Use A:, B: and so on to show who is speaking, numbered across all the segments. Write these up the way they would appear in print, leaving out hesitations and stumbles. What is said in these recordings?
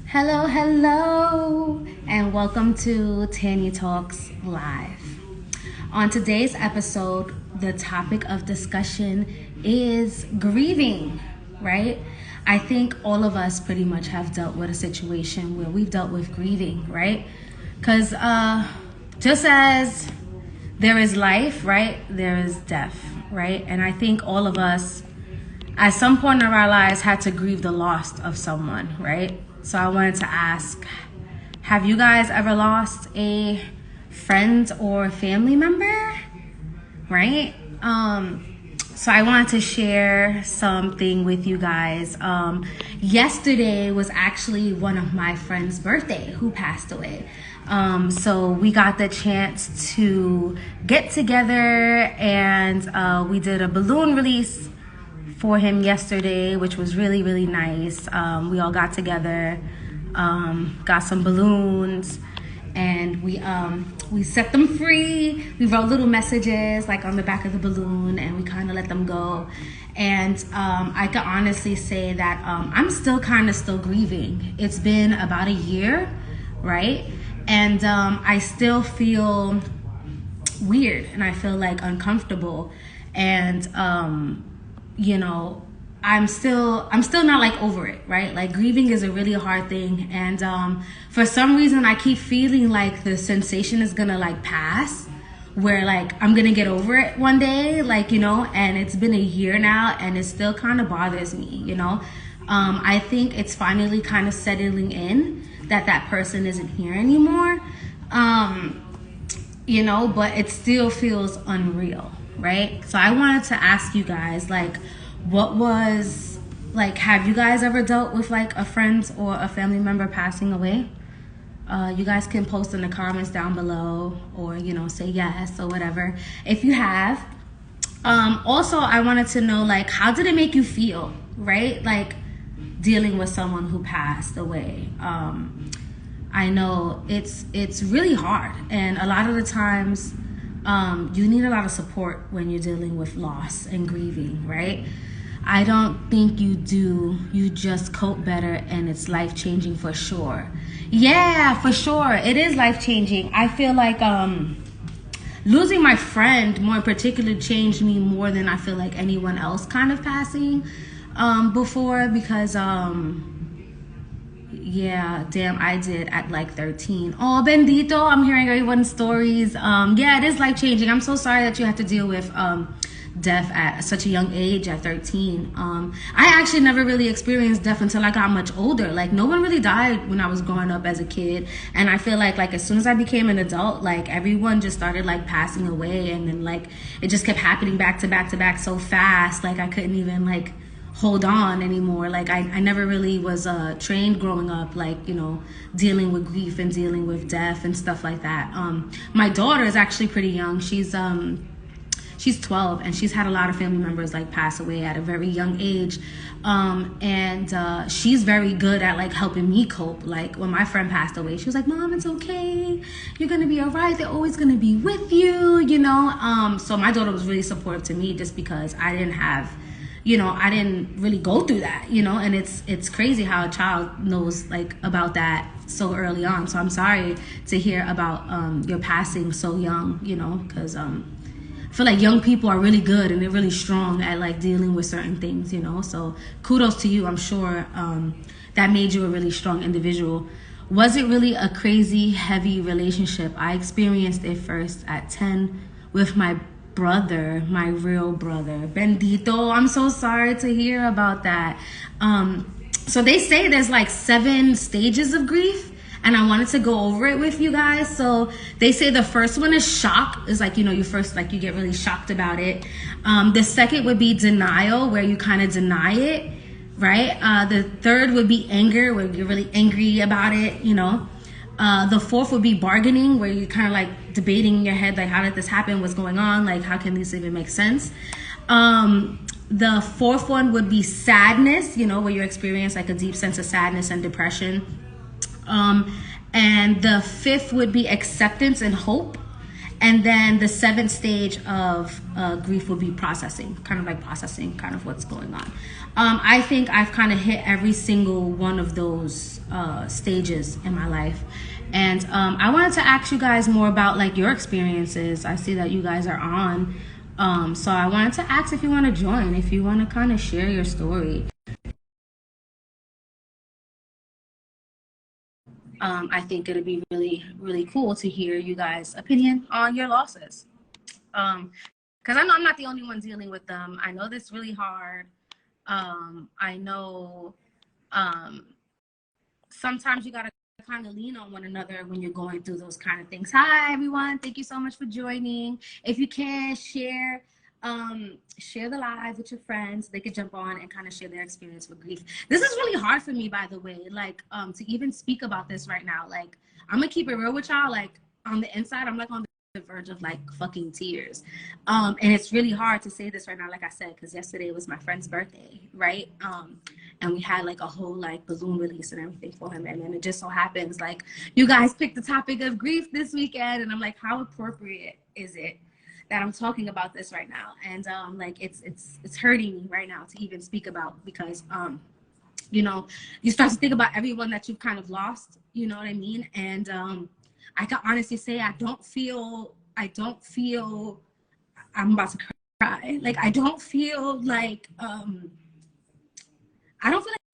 A: Hello, hello, and welcome to Tany Talks Live. On today's episode, the topic of discussion is grieving, right? I think all of us pretty much have dealt with a situation where we've dealt with grieving, right? Because just as there is life, right, there is death, right? And I think all of us at some point in our lives had to grieve the loss of someone, right? So I wanted to ask, have you guys ever lost a friend or family member, right? So I wanted to share something with you guys. Yesterday was actually one of my friend's birthday who passed away. So we got the chance to get together and we did a balloon release for him yesterday, which was really, really nice. We all got together, got some balloons, and we set them free. We wrote little messages like on the back of the balloon, and we kind of let them go. And I can honestly say that I'm still grieving. It's been about a year, right? And I still feel weird, and I feel like uncomfortable, and I'm still not like over it, right? Like grieving is a really hard thing, and for some reason I keep feeling like the sensation is gonna like pass, where like I'm gonna get over it one day, and it's been a year now and it still kind of bothers me. I think it's finally kind of settling in that person isn't here anymore, but it still feels unreal, right? So I wanted to ask you guys, have you guys ever dealt with like a friend or a family member passing away? You guys can post in the comments down below, or say yes or whatever if you have. Also, I wanted to know, how did it make you feel, right? Like dealing with someone who passed away. I know it's really hard, and a lot of the times you need a lot of support when you're dealing with loss and grieving, right? I don't think you do. You just cope better, and it's life-changing for sure. Yeah, for sure. It is life-changing. I feel like losing my friend, more in particular, changed me more than I feel like anyone else kind of passing before, because I did at like 13. Oh, bendito, I'm hearing everyone's stories. It is life-changing. I'm so sorry that you have to deal with death at such a young age, at 13. I actually never really experienced death until I got much older. Like, no one really died when I was growing up as a kid, and I feel like as soon as I became an adult, everyone just started passing away, and then it just kept happening back to back to back so fast, I couldn't even hold on anymore. I never really was trained growing up, dealing with grief and dealing with death and stuff like that. My daughter is actually pretty young. She's 12, and she's had a lot of family members pass away at a very young age, and she's very good at helping me cope. When my friend passed away, she was like, "Mom, it's okay, you're gonna be all right, they're always gonna be with you," so my daughter was really supportive to me, just because I didn't have, I didn't really go through that, and it's crazy how a child knows about that so early on. So I'm sorry to hear about your passing so young, because I feel like young people are really good, and they're really strong at dealing with certain things, so kudos to you. I'm sure that made you a really strong individual. Was it really a crazy, heavy relationship? I experienced it first at 10 with my brother, my real brother. Bendito, I'm so sorry to hear about that. So they say there's 7 stages of grief, and I wanted to go over it with you guys. So they say the first one is shock. It's you first, you get really shocked about it. The second would be denial, where you kind of deny it, right? The third would be anger, where you're really angry about it, The fourth would be bargaining, where you're kind of debating in your head, how did this happen? What's going on? How can this even make sense? The fourth one would be sadness, where you experience a deep sense of sadness and depression. And the fifth would be acceptance and hope. And then the seventh stage of grief will be processing, kind of like processing kind of what's going on. I think I've kind of hit every single one of those stages in my life. And I wanted to ask you guys more about like your experiences. I see that you guys are on. So I wanted to ask if you want to join, if you want to kind of share your story. I think it'd be really, really cool to hear you guys' opinion on your losses. Because I know I'm not the only one dealing with them. I know this really hard. I know sometimes you gotta kind of lean on one another when you're going through those kind of things. Hi everyone, thank you so much for joining. If you can share the live with your friends, they could jump on and kind of share their experience with grief. This is really hard for me, by the way, like to even speak about this right now. Like I'm gonna keep it real with y'all. Like on the inside, I'm like on the verge of like fucking tears, and it's really hard to say this right now, like I said, because yesterday was my friend's birthday, right? And we had like a whole like balloon release and everything for him, and then it just so happens like you guys picked the topic of grief this weekend, and I'm like, how appropriate is it that I'm talking about this right now? And like it's hurting me right now to even speak about, because you know, you start to think about everyone that you've kind of lost, you know what I mean? And I can honestly say I don't feel I'm about to cry. Like I don't feel like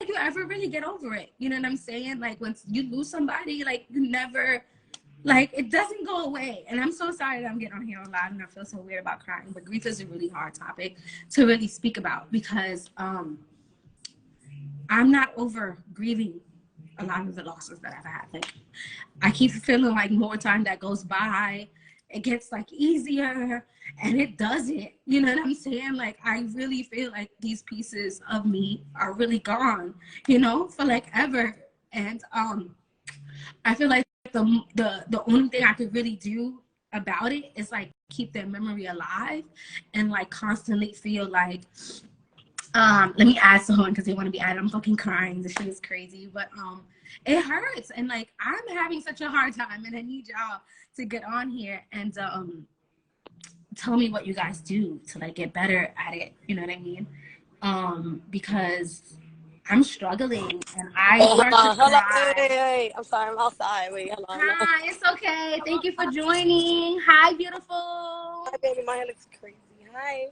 A: you ever really get over it. You know what I'm saying? Like when you lose somebody, like you never, like it doesn't go away. And I'm so sorry that I'm getting on here a lot and I feel so weird about crying, but grief is a really hard topic to really speak about, because I'm not over grieving a lot of the losses that I've had. Like I keep feeling like more time that goes by, it gets like easier, and it doesn't. You know what I'm saying? Like I really feel like these pieces of me are really gone, you know, for like ever. And I feel like the only thing I could really do about it is like keep their memory alive and like constantly feel like let me add someone because they want to be added. I'm fucking crying. This shit is crazy, but it hurts, and like I'm having such a hard time, and I need y'all to get on here and tell me what you guys do to like get better at it. You know what I mean? Because I'm struggling, and I start to cry.
B: Wait. I'm sorry, I'm outside. Wait, hold on.
A: Hi, it's okay. Thank you for joining. Hi, beautiful.
B: Hi, baby. My hair looks crazy. Hi.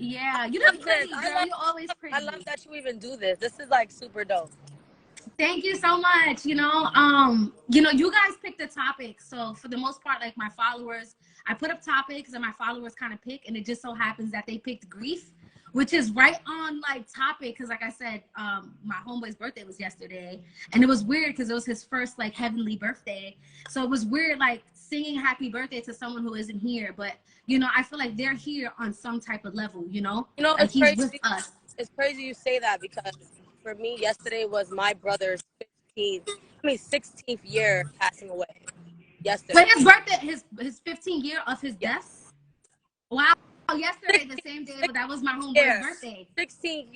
A: Yeah, you look pretty, girl. You're always pretty.
B: I love that you even do this. This is like super dope.
A: Thank you so much. You know, you guys picked the topic. So for the most part, like my followers, I put up topics and my followers kind of pick, and it just so happens that they picked grief, which is right on like topic. Cause like I said, my homeboy's birthday was yesterday, and it was weird because it was his first like heavenly birthday. So it was weird like singing happy birthday to someone who isn't here. But you know, I feel like they're here on some type of level, you know?
B: You know,
A: like
B: it's
A: he's
B: crazy.
A: with us.
B: It's crazy you say that, because for me, yesterday was my brother's 16th year passing away. Yesterday.
A: But his birthday, his 15th year of his death. Wow. Yesterday, the same day, but that was my homeboy's birthday.
B: 16th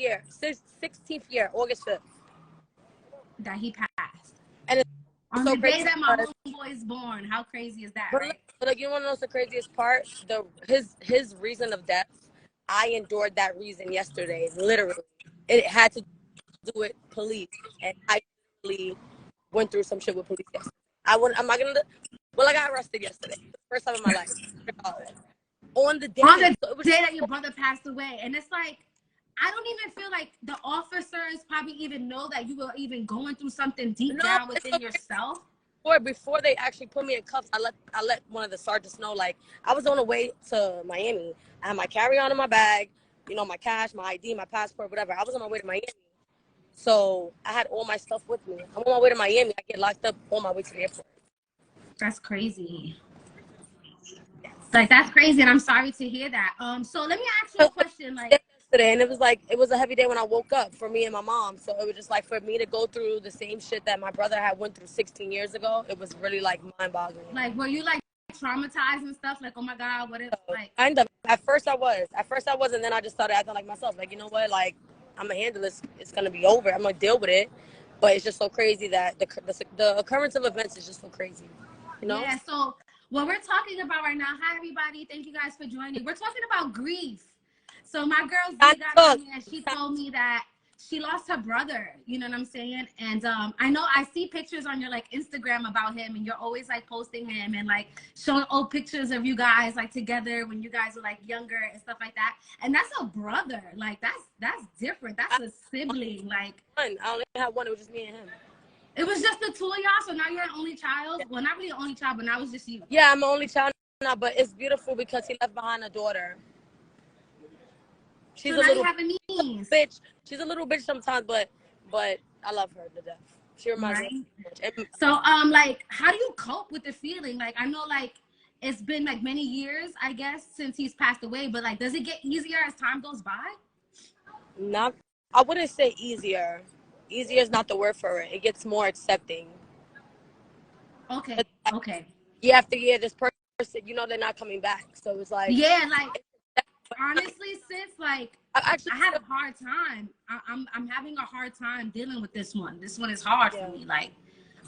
B: year, August 5th.
A: That he passed.
B: And it's
A: on
B: so
A: the day that my homeboy is born. How crazy is that, right?
B: But like, you want to know the craziest part? His reason of death, I endured that reason yesterday. Literally, it had to do with police, and I really went through some shit with police yesterday. I'm not gonna. Well, I got arrested yesterday. First time in my life. On the day
A: that your brother passed away, and it's like, I don't even feel like the officers probably even know that you were even going through something deep down within yourself.
B: Before they actually put me in cuffs, I let one of the sergeants know, like, I was on the way to Miami. I had my carry-on in my bag, you know, my cash, my ID, my passport, whatever. I was on my way to Miami. So I had all my stuff with me. I'm on my way to Miami. I get locked up on my way to the airport.
A: That's crazy. Like, that's crazy, and I'm sorry to hear that. So let me ask you a question. Like
B: yesterday, and it was a heavy day when I woke up for me and my mom. So it was just like, for me to go through the same shit that my brother had went through 16 years ago, it was really like mind-boggling.
A: Like, were you like traumatized and stuff? Like, oh my God, what if like?
B: Kind of. At first I was, and then I just started acting like myself. Like, you know what? Like, I'm gonna handle this. It's gonna be over. I'm gonna deal with it. But it's just so crazy that the occurrence of events is just so crazy. You know?
A: Yeah. So What we're talking about right now, hi everybody, thank you guys for joining. We're talking about grief. So my girl Z got on me and she told me that she lost her brother, you know what I'm saying? And I know I see pictures on your like Instagram about him, and you're always like posting him and like showing old pictures of you guys like together when you guys were like younger and stuff like that. And that's a brother. Like that's different. That's a sibling. Like
B: I only had one, it was just me and him.
A: It was just the two of y'all, so now you're an only child? Yeah. Well, not really an only child, but now it's just you.
B: Yeah, I'm an only child now, but it's beautiful because he left behind a daughter.
A: She's so a little
B: bitch. She's a little bitch sometimes, but I love her to death. She reminds me of her.
A: So, like, how do you cope with the feeling? Like, I know, like, it's been, like, many years, I guess, since he's passed away, but, like, does it get easier as time goes by?
B: Not, I wouldn't say easier. Easier is not the word for it. It gets more accepting.
A: Okay. Okay.
B: Year after year, this person, you know, they're not coming back. So it's like,
A: yeah, like, honestly, sis, like, I had a hard time. I'm having a hard time dealing with this one. This one is hard for me. Like,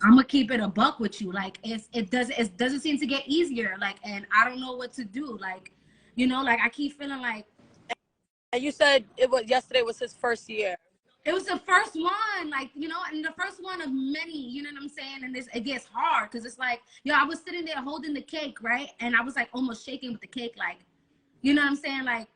A: I'm gonna keep it a buck with you. Like, it doesn't seem to get easier. Like, and I don't know what to do. Like, you know, like I keep feeling like.
B: And you said yesterday was his first year.
A: It was the first one, like, you know, and the first one of many, you know what I'm saying? And it gets hard because it's like, yo, I was sitting there holding the cake, right? And I was like almost shaking with the cake, like, you know what I'm saying? Like,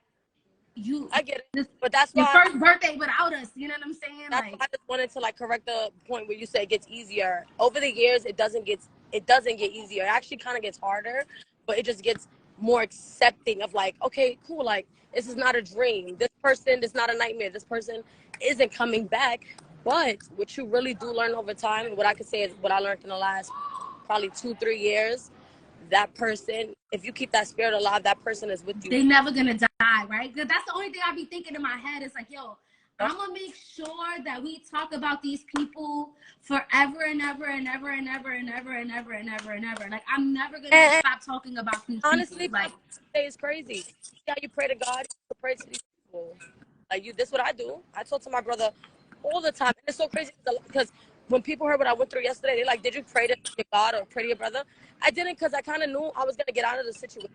B: I get it, but that's
A: your first birthday without us, you know what I'm saying?
B: That's why I just wanted to like correct the point where you said it gets easier. Over the years, it doesn't get easier. It actually kind of gets harder, but it just gets more accepting of like, okay, cool, like this is not a dream. This person is not a nightmare. This person isn't coming back. But what you really do learn over time, what I could say is what I learned in the last probably 2-3 years, that person, if you keep that spirit alive, that person is with you.
A: They're never gonna die, right? Because that's the only thing I be thinking in my head. Is like, yo, I'm gonna make sure that we talk about these people forever and ever and ever and ever and ever and ever and ever and ever. Like, I'm never gonna stop talking about these
B: honestly,
A: people. Like,
B: it's crazy. Yeah, you pray to God, you pray to these people. Like, this is what I do. I talk to my brother all the time. And it's so crazy because when people heard what I went through yesterday, they're like, did you pray to God or pray to your brother? I didn't, because I kind of knew I was going to get out of the situation.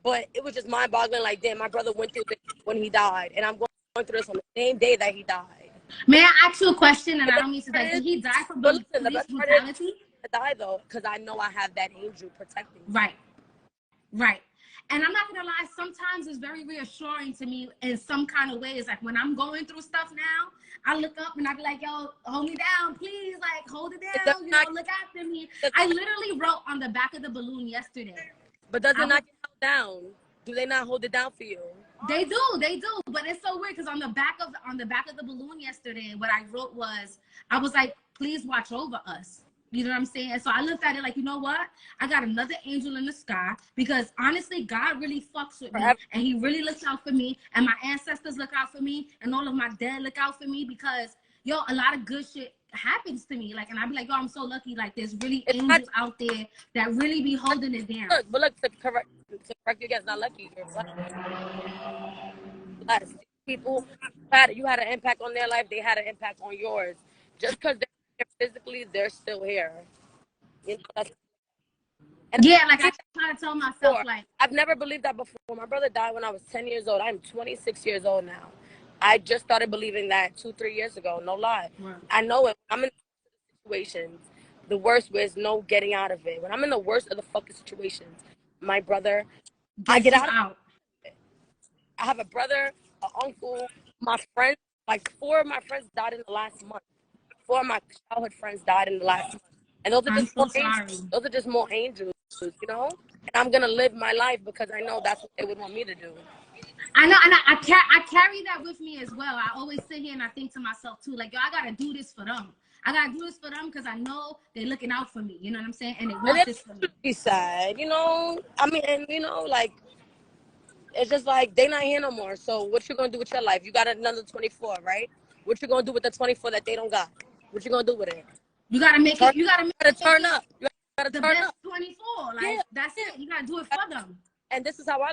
B: But it was just mind-boggling. Like, damn, my brother went through this when he died. And I'm going through this on the same day that he died.
A: May I ask you a question? And I don't mean to, like, did he die from police brutality?
B: I die, though, because I know I have that angel protecting me.
A: Right. Right. And I'm not gonna lie, sometimes it's very reassuring to me in some kind of ways. Like, when I'm going through stuff now, I look up and I be like, yo, hold me down, please, like, hold it down, you know, look after me. I literally wrote on the back of the balloon yesterday.
B: But does it not get held down? Do they not hold it down for you?
A: They do, but it's so weird because on the back of the balloon yesterday, what I wrote was, I was like, please watch over us. You know what I'm saying? So I looked at it like, you know what? I got another angel in the sky, because honestly, God really fucks with me, and he really looks out for me, and my ancestors look out for me, and all of my dead look out for me, because, yo, a lot of good shit happens to me. Like, and I be like, yo, I'm so lucky. Like, there's really angels out there that really be holding it down.
B: Look, to correct you guys, not lucky. You're blessed. People, you had an impact on their life. They had an impact on yours. Just because they're physically, they're still here. You know,
A: yeah, like I try to tell myself, like,
B: I've never believed that before. My brother died when I was 10 years old. I'm 26 years old now. I just started believing that 2-3 years ago. No lie. Right. I know it. I'm in situations. The worst was no getting out of it. When I'm in the worst of the fucking situations, my brother, I get out of it. I have a brother, an uncle, my friends. Like 4 of my friends died in the last month. 4 of my childhood friends died in the last month. And those are just more angels. Those are just more angels, you know? And I'm going to live my life because I know that's what they would want me to do.
A: I know, and I carry that with me as well. I always sit here and I think to myself too, like, yo, I got to do this for them. I got to do this for them because I know they're looking out for me. You know what I'm saying? And they want this for me.
B: Be sad, you know? I mean, and, you know, like, it's just like, they not here no more. So what you going to do with your life? You got another 24, right? What you going to do with the 24 that they don't got? What you going to do with it?
A: You gotta make it. You gotta
B: turn up. You gotta
A: the
B: turn
A: best
B: up.
A: 24. Like, that's it. You gotta do it for them.
B: And this is how I.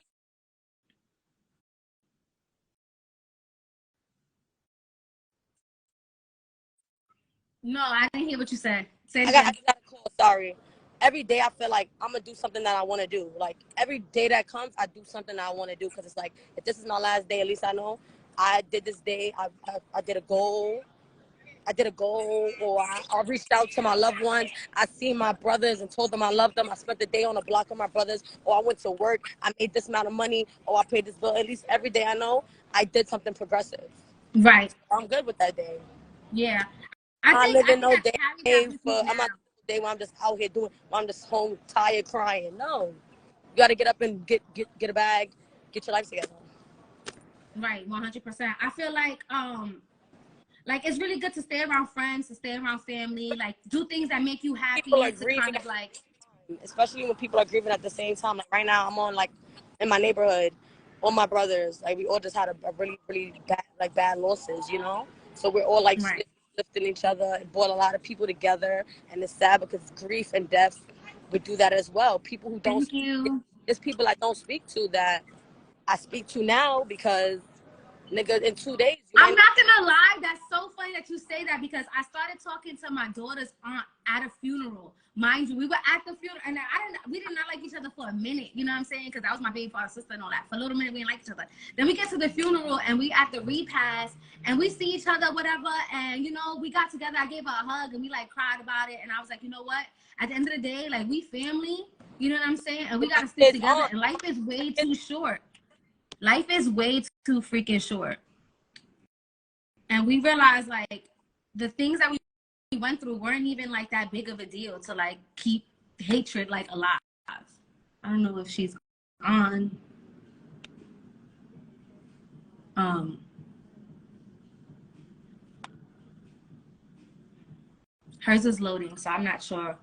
A: No, I didn't hear what you said. Say it again.
B: I got a call. Sorry. every day I feel like I'm gonna do something that I want to do. Like every day that comes, I do something that I want to do, because it's like, if this is my last day, at least I know I did this day. I did a goal. I did a goal, or I reached out to my loved ones. I seen my brothers and told them I loved them. I spent the day on the block with my brothers, or I went to work. I made this amount of money, or I paid this bill. At least every day I know I did something progressive.
A: Right.
B: I'm good with that day.
A: Yeah.
B: I'm not living
A: I
B: no
A: think I carried that
B: day
A: with me
B: for. I'm
A: now.
B: not living a day where I'm just out here doing. Where I'm just home tired, crying. No, you got to get up and get a bag, get your life together.
A: Right, 100%. I feel like it's really good to stay around friends, to stay around family, like do things that make you
B: People are
A: happy, to
B: grieving,
A: kind of like,
B: especially when people are grieving at the same time. Like right now, I'm on like in my neighborhood, all my brothers, like we all just had a really really bad losses, you know. So we're all like
A: right.
B: lifting each other. It brought a lot of people together, and it's sad because grief and death would do that as well. People who don't
A: Thank
B: speak,
A: you.
B: there's people I don't speak to that I speak to now, because nigga, in 2 days you
A: I'm
B: might.
A: not gonna lie, that's so funny that you say that, because I started talking to my daughter's aunt at a funeral. Mind you, we were at the funeral, and we did not like each other for a minute, you know what I'm saying? Because that was my baby father's sister and all that. For a little minute, we didn't like each other. Then we get to the funeral, and we at the repast, and we see each other, whatever, and, you know, we got together. I gave her a hug, and we, like, cried about it, and I was like, you know what? At the end of the day, like, we family, you know what I'm saying? And we got to stick together, and life is way too short. Life is way too freaking short. And we realized, like, the things that we went through weren't even like that big of a deal to like keep hatred like alive. I don't know if she's on. Hers is loading, so I'm not sure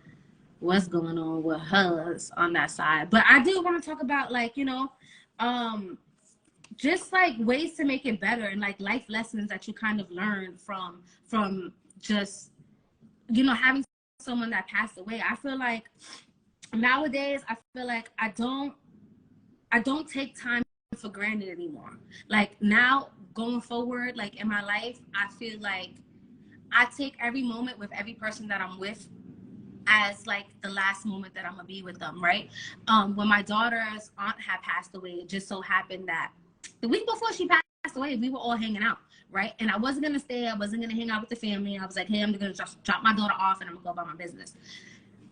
A: what's going on with hers on that side. But I do want to talk about, like, you know, just like ways to make it better, and like life lessons that you kind of learn from just, you know, having someone that passed away. I feel like nowadays, I feel like I don't take time for granted anymore. Like now, going forward, like in my life, I feel like I take every moment with every person that I'm with as like the last moment that I'm gonna be with them, right? When my daughter's aunt had passed away, it just so happened that the week before she passed away, we were all hanging out, right? And I wasn't gonna stay. I wasn't gonna hang out with the family. I was like, hey, I'm gonna just drop my daughter off and I'm gonna go about my business.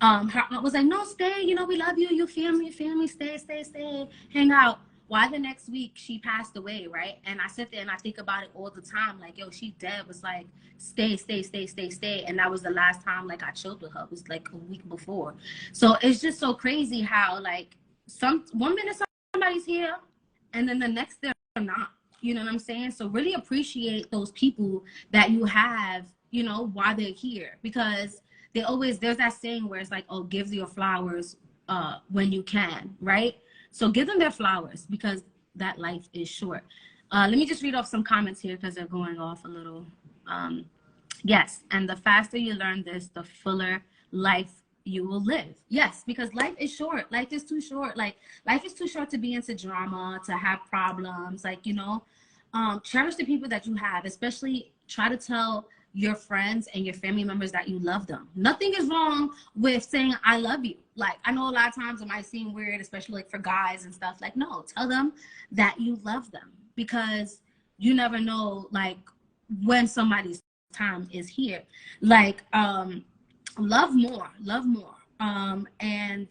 A: Her aunt was like, no, stay. You know, we love you. Your family, stay, hang out. Why the next week she passed away, right? And I sit there and I think about it all the time. Like, yo, she dead. Was like, stay. And that was the last time like I chilled with her. It was like a week before. So it's just so crazy how like one minute somebody's here, and then the next they're not. You know what I'm saying? So really appreciate those people that you have, you know, while they're here, because there's that saying where it's like, oh, give your flowers when you can, right? So give them their flowers, because that life is short. Let me just read off some comments here because they're going off a little. Yes, and the faster you learn this, the fuller life you will live. Yes, because life is short. Life is too short. Like, life is too short to be into drama, to have problems. Like, you know, cherish the people that you have, especially try to tell your friends and your family members that you love them. Nothing is wrong with saying I love you. Like, I know a lot of times it might seem weird, especially like for guys and stuff. Like, no, tell them that you love them, because you never know like when somebody's time is here. Like, love more, and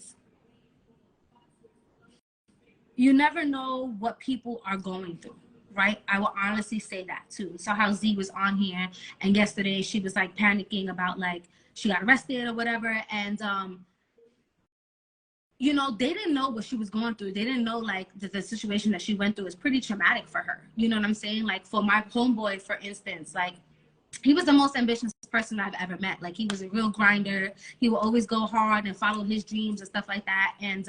A: you never know what people are going through, right? I will honestly say that too. So how Z was on here, and yesterday she was like panicking about like she got arrested or whatever, and you know, they didn't know what she was going through. They didn't know like the situation that she went through is pretty traumatic for her. You know what I'm saying? Like for my homeboy, for instance, like he was the most ambitious person I've ever met. Like he was a real grinder. He would always go hard and follow his dreams and stuff like that. And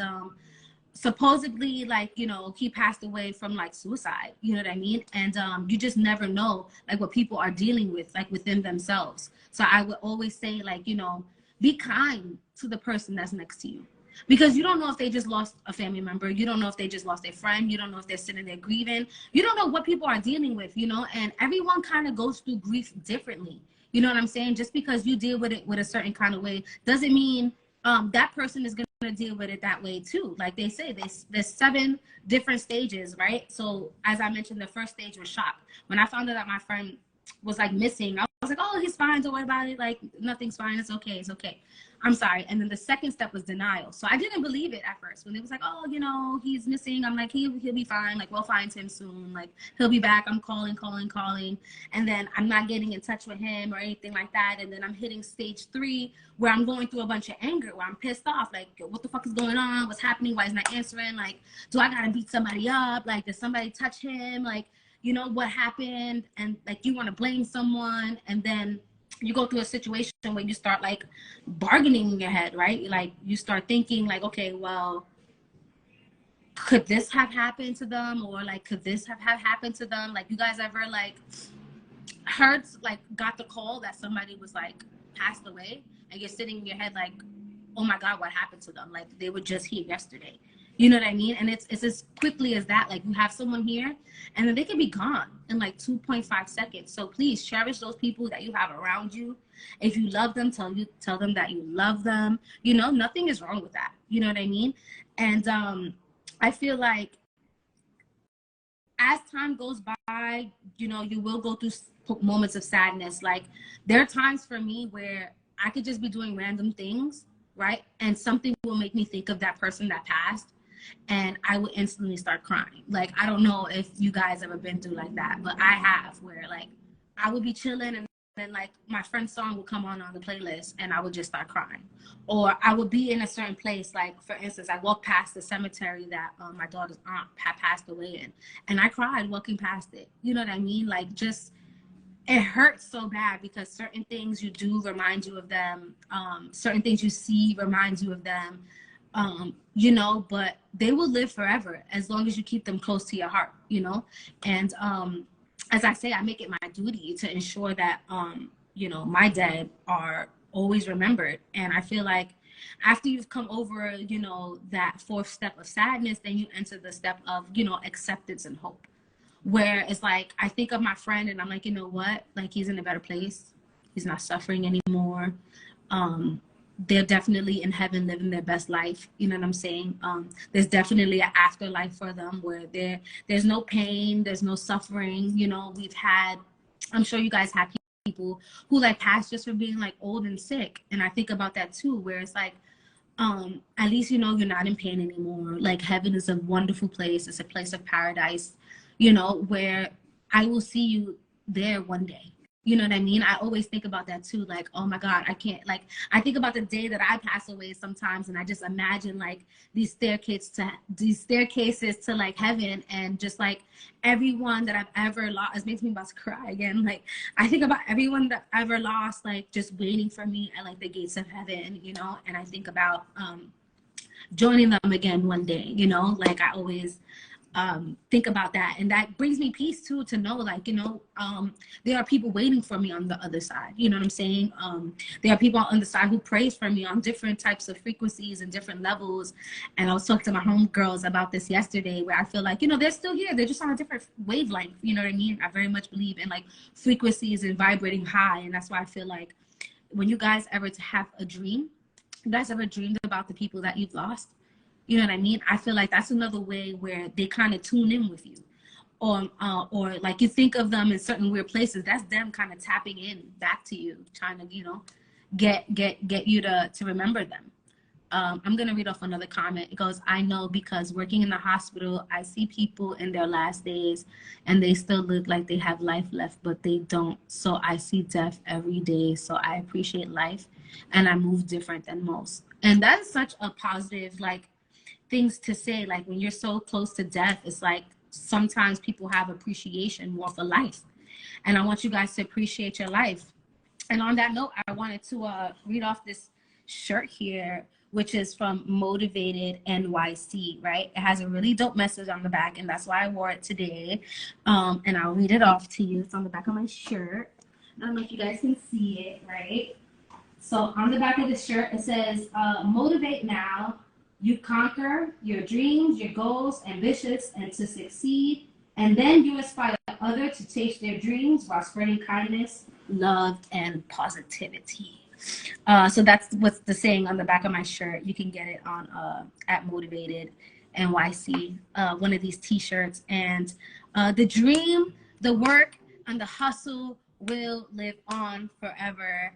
A: supposedly, like, you know, he passed away from like suicide, you know what I mean? And you just never know like what people are dealing with like within themselves. So I would always say, like, you know, be kind to the person that's next to you, because you don't know if they just lost a family member. You don't know if they just lost a friend. You don't know if they're sitting there grieving. You don't know what people are dealing with, you know, and everyone kind of goes through grief differently. You know what I'm saying? Just because you deal with it with a certain kind of way doesn't mean that person is going to deal with it that way too. Like they say, there's 7 different stages, right? So as I mentioned, the first stage was shock. When I found out that my friend was like missing, I was like, oh, he's fine, don't worry about it, like nothing's fine, it's okay, it's okay, I'm sorry. And then the second step was denial. So I didn't believe it at first when it was like, oh, you know, he's missing. I'm like, he'll be fine, like we'll find him soon, like he'll be back. I'm calling, and then I'm not getting in touch with him or anything like that. And then I'm hitting stage 3 where I'm going through a bunch of anger, where I'm pissed off, like what the fuck is going on, what's happening, why he's not answering, like do I gotta beat somebody up, like did somebody touch him, like you know what happened, and like you want to blame someone. And then you go through a situation where you start like bargaining in your head, right? Like you start thinking like, okay, well, could this have happened to them, or like could this have happened to them? Like you guys ever like heard, like got the call that somebody was like passed away, and you're sitting in your head like, oh my god, what happened to them? Like they were just here yesterday. You know what I mean? And it's as quickly as that. Like you have someone here and then they can be gone in like 2.5 seconds. So please cherish those people that you have around you. If you love them, tell them that you love them. You know, nothing is wrong with that. You know what I mean? And I feel like as time goes by, you know, you will go through moments of sadness. Like there are times for me where I could just be doing random things, right? And something will make me think of that person that passed, and I would instantly start crying. Like, I don't know if you guys ever been through like that, but I have, where like I would be chilling and then like my friend's song would come on the playlist and I would just start crying. Or I would be in a certain place, like for instance, I walked past the cemetery that my daughter's aunt had passed away in, and I cried walking past it. You know what I mean? Like just, it hurts so bad because certain things you do remind you of them. Certain things you see reminds you of them. You know, but they will live forever as long as you keep them close to your heart, you know? And as I say, I make it my duty to ensure that, you know, my dead are always remembered. And I feel like after you've come over, you know, that 4th step of sadness, then you enter the step of, you know, acceptance and hope, where it's like, I think of my friend and I'm like, you know what? Like he's in a better place. He's not suffering anymore. They're definitely in heaven living their best life. You know what I'm saying? There's definitely an afterlife for them where there's no pain, there's no suffering. You know, we've had, I'm sure you guys have people who like pass just for being like old and sick. And I think about that too, where it's like, at least, you know, you're not in pain anymore. Like heaven is a wonderful place. It's a place of paradise, you know, where I will see you there one day. You know what I mean? I always think about that too. Like, oh my God, I can't, like, I think about the day that I pass away sometimes, and I just imagine like these staircases to like heaven, and just like everyone that I've ever lost. It makes me about to cry again. Like, I think about everyone that I ever lost, like just waiting for me at like the gates of heaven, you know? And I think about joining them again one day, you know? Like I always think about that, and that brings me peace too, to know like, you know, there are people waiting for me on the other side. You know what I'm saying? There are people on the side who prays for me on different types of frequencies and different levels. And I was talking to my homegirls about this yesterday, where I feel like, you know, they're still here, they're just on a different wavelength. You know what I mean? I very much believe in like frequencies and vibrating high, and that's why I feel like when you guys ever have a dream, you guys ever dreamed about the people that you've lost? You know what I mean? I feel like that's another way where they kind of tune in with you. Or like you think of them in certain weird places. That's them kind of tapping in back to you, trying to, you know, get you to remember them. I'm going to read off another comment. It goes, I know, because working in the hospital, I see people in their last days and they still look like they have life left, but they don't. So I see death every day. So I appreciate life and I move different than most. And that is such a positive, like, things to say. Like when you're so close to death, it's like sometimes people have appreciation more for life, and I want you guys to appreciate your life. And on that note, I wanted to read off this shirt here, which is from Motivated NYC, right? It has a really dope message on the back, and that's why I wore it today. And I'll read it off to you. It's on the back of my shirt. I don't know if you guys can see it, right? So on the back of the shirt, it says, motivate now. You conquer your dreams, your goals, ambitions, and to succeed. And then you inspire others to chase their dreams while spreading kindness, love, and positivity. So that's what's the saying on the back of my shirt. You can get it on at Motivated NYC, one of these T-shirts. And the dream, the work, and the hustle will live on forever.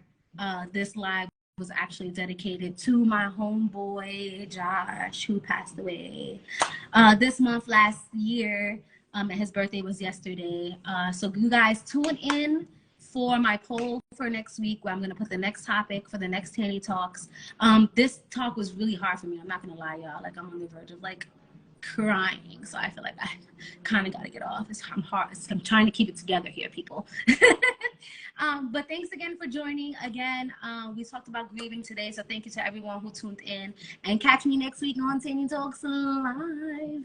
A: This live was actually dedicated to my homeboy Josh, who passed away this month last year. And his birthday was yesterday. So you guys tune in for my poll for next week, where I'm going to put the next topic for the next Tany Talks. This talk was really hard for me. I'm not going to lie, y'all. Like, I'm on the verge of like crying. So I feel like I kind of got to get off. I'm trying to keep it together here, people. But thanks again for joining. Again, we talked about grieving today. So thank you to everyone who tuned in. And catch me next week on Tany Talks Live.